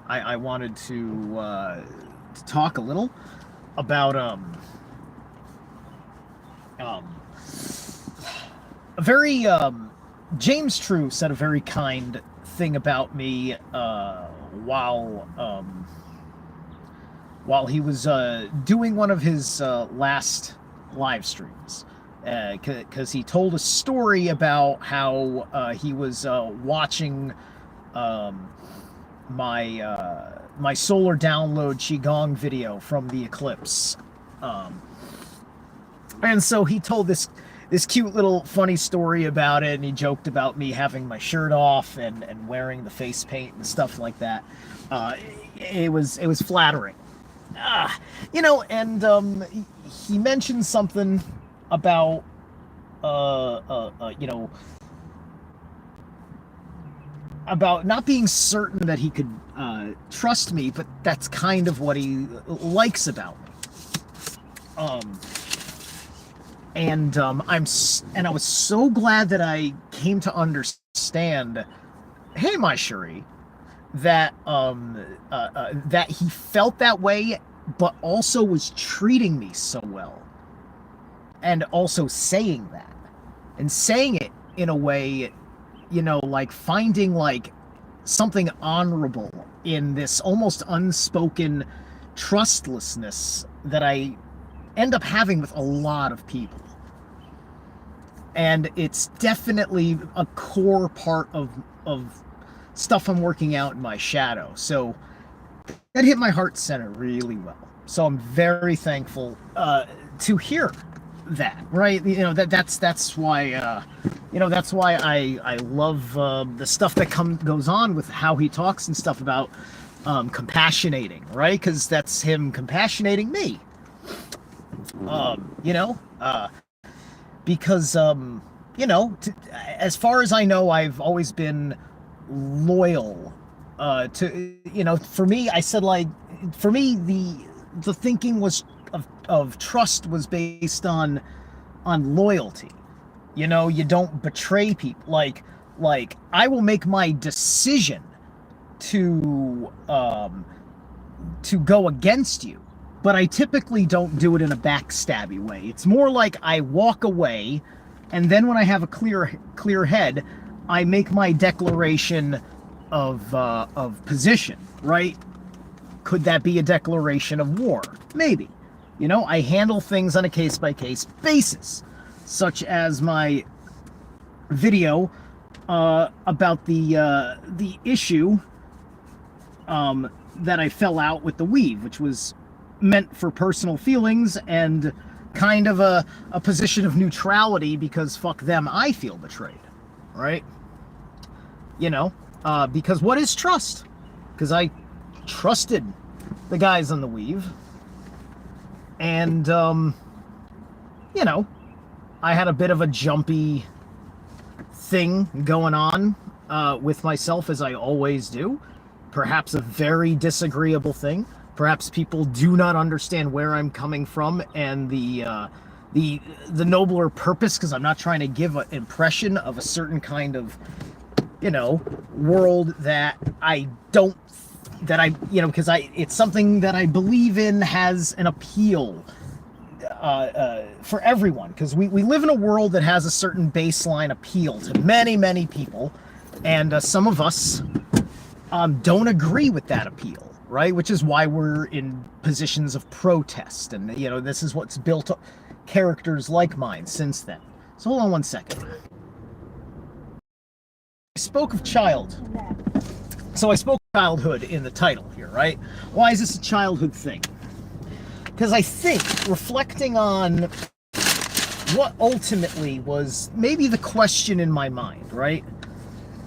I wanted to talk a little about um, a very James True said a very kind thing about me while he was doing one of his last live streams. Because he told a story about how he was watching um, my solar download qigong video from the eclipse, um, and so he told this cute little funny story about it, and he joked about me having my shirt off and wearing the face paint and stuff like that. Uh, it was flattering, and he mentioned something about you know, about not being certain that he could trust me, but that's kind of what he likes about me. Um, and I was so glad that I came to understand, hey, my Shuri, that that he felt that way, but also was treating me so well, and also saying that, and saying it in a way, like finding like something honorable in this almost unspoken trustlessness that I end up having with a lot of people. And it's definitely a core part of stuff I'm working out in my shadow. So that hit my heart center really well. So I'm very thankful to hear that. Right? That's why that's why I love the stuff that goes on with how he talks and stuff about compassionating. Right? Because that's him compassionating me. Um, you know, uh, because as far as I know, I've always been loyal to, for me. I said, like, for me, the thinking was of trust was based on loyalty. You don't betray people. Like I will make my decision to go against you, but I typically don't do it in a backstabby way. It's more like I walk away, and then when I have a clear head, I make my declaration of position. Right? Could that be a declaration of war? Maybe. I handle things on a case by case basis, such as my video about the issue that I fell out with the weave, which was meant for personal feelings and kind of a position of neutrality, because fuck them, I feel betrayed. Right? Because what is trust? Because I trusted the guys on the weave, and I had a bit of a jumpy thing going on with myself, as I always do. Perhaps a very disagreeable thing. Perhaps people do not understand where I'm coming from and the nobler purpose, because I'm not trying to give an impression of a certain kind of world that I don't, that I because it's something that I believe in, has an appeal for everyone, because we live in a world that has a certain baseline appeal to many people, and some of us don't agree with that appeal. Right? Which is why we're in positions of protest, and this is what's built up characters like mine since then. So hold on one second. I spoke of so I spoke of childhood in the title here, right? Why is this a childhood thing? Because I think, reflecting on what ultimately was maybe the question in my mind, right?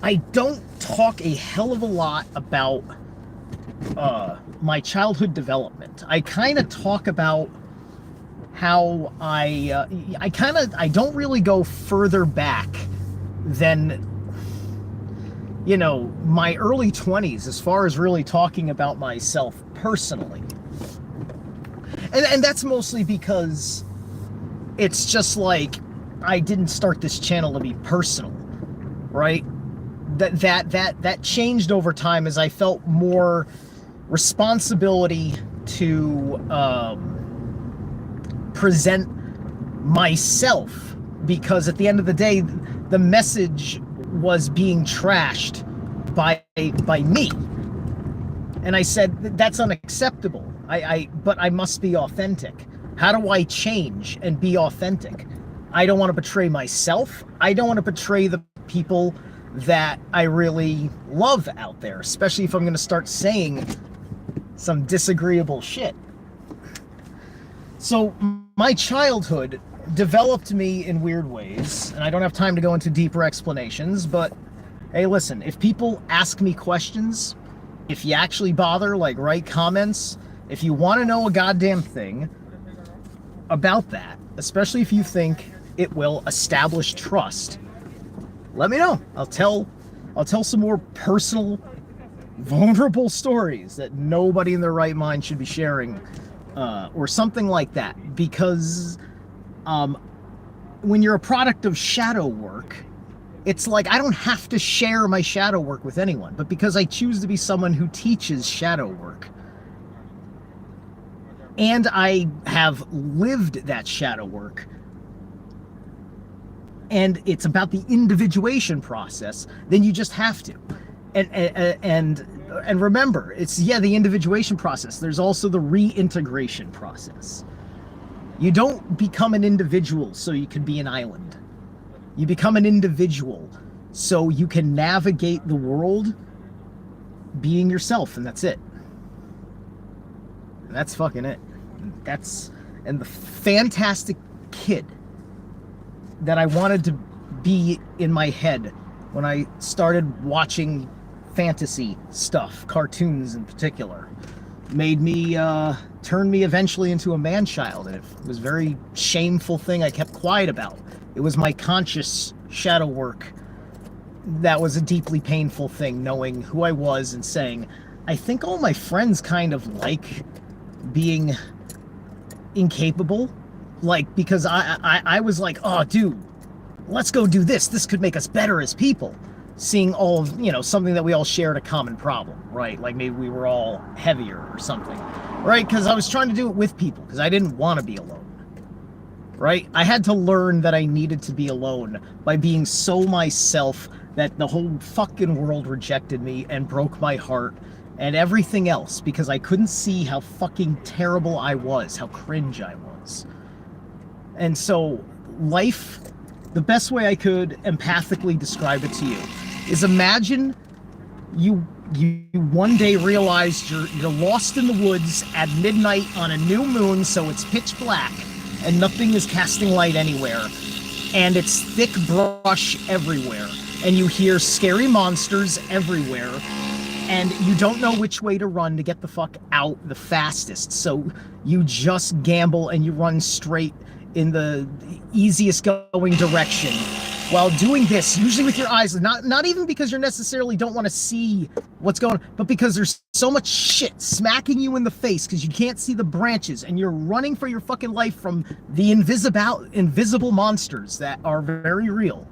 I don't talk a hell of a lot about my childhood development. I kind of talk about how I don't really go further back than my early 20s, as far as really talking about myself personally. And that's mostly because it's just like, I didn't start this channel to be personal, right? That changed over time as I felt more responsibility to present myself, because at the end of the day, the message was being trashed by me. And I said, that's unacceptable. But I must be authentic. How do I change and be authentic? I don't want to betray myself. I don't want to betray the people that I really love out there, especially if I'm going to start saying some disagreeable shit. So my childhood developed me in weird ways, and I don't have time to go into deeper explanations, but hey, listen, if people ask me questions, if you actually bother, like write comments, if you want to know a goddamn thing about that, especially if you think it will establish trust, let me know. I'll tell some more personal, vulnerable stories that nobody in their right mind should be sharing, or something like that. Because when you're a product of shadow work, it's like I don't have to share my shadow work with anyone, but because I choose to be someone who teaches shadow work, and I have lived that shadow work, and it's about the individuation process, then you just have to. And remember, it's, the individuation process. There's also the reintegration process. You don't become an individual so you can be an island. You become an individual so you can navigate the world being yourself, and that's it. And that's fucking it. And the fantastic kid that I wanted to be in my head when I started watching fantasy stuff, cartoons in particular, made me turned me eventually into a man-child, and it was a very shameful thing I kept quiet about. It was my conscious shadow work that was a deeply painful thing, knowing who I was and saying, I think all my friends kind of like being incapable, like, because I was like, oh dude, let's go do this could make us better as people, seeing all of, something that we all shared a common problem, right? Like maybe we were all heavier or something, right? Because I was trying to do it with people because I didn't want to be alone, right? I had to learn that I needed to be alone by being so myself that the whole fucking world rejected me and broke my heart and everything else, because I couldn't see how fucking terrible I was, how cringe I was. And so life, the best way I could empathically describe it to you is, imagine you one day realized you're lost in the woods at midnight on a new moon, so it's pitch black and nothing is casting light anywhere, and it's thick brush everywhere, and you hear scary monsters everywhere, and you don't know which way to run to get the fuck out the fastest, so you just gamble and you run straight in the easiest going direction. While doing this, usually with your eyes, not even because you necessarily don't want to see what's going on, but because there's so much shit smacking you in the face because you can't see the branches, and you're running for your fucking life from the invisible monsters that are very real.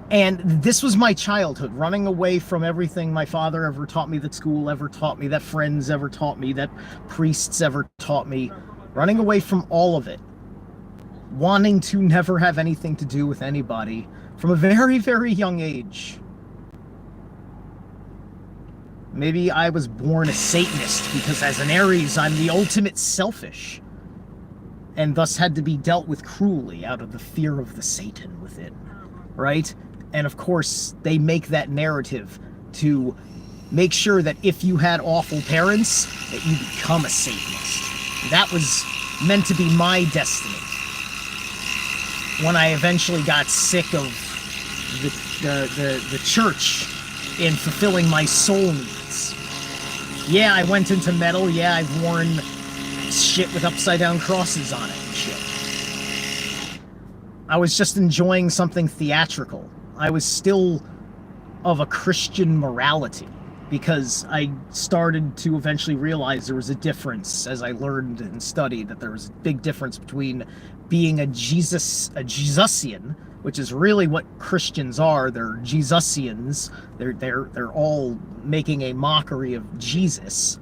And this was my childhood, running away from everything my father ever taught me, that school ever taught me, that friends ever taught me, that priests ever taught me. Running away from all of it. Wanting to never have anything to do with anybody from a very, very young age. Maybe I was born a Satanist because as an Aries, I'm the ultimate selfish, and thus had to be dealt with cruelly out of the fear of the Satan within, right? And of course, they make that narrative to make sure that if you had awful parents, that you become a Satanist. That was meant to be my destiny. When I eventually got sick of the church in fulfilling my soul needs. Yeah, I went into metal. Yeah, I've worn shit with upside down crosses on it and shit. I was just enjoying something theatrical. I was still of a Christian morality, because I started to eventually realize there was a difference as I learned and studied, that there was a big difference between being a Jesusian, which is really what Christians are. They're Jesusians. They're all making a mockery of Jesus.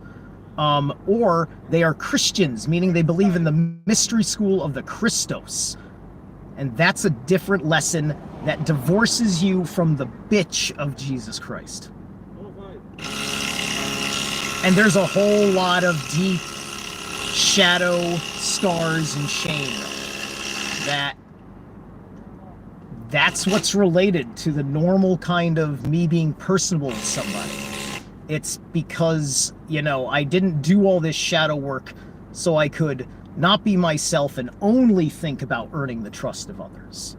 Or they are Christians, meaning they believe in the mystery school of the Christos. And that's a different lesson that divorces you from the bitch of Jesus Christ. And there's a whole lot of deep shadow, scars, and shame that's what's related to the normal kind of me being personable with somebody. It's because, you know, I didn't do all this shadow work so I could not be myself and only think about earning the trust of others.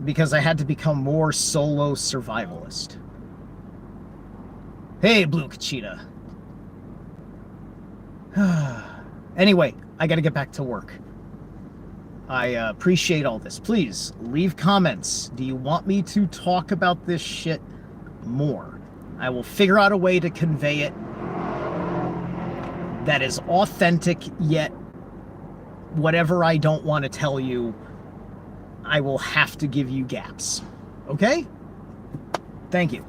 Because I had to become more solo survivalist. Hey, Blue Kachita. Anyway, I gotta get back to work. I appreciate all this. Please, leave comments. Do you want me to talk about this shit more? I will figure out a way to convey it that is authentic, yet whatever I don't want to tell you, I will have to give you gaps. Okay? Thank you.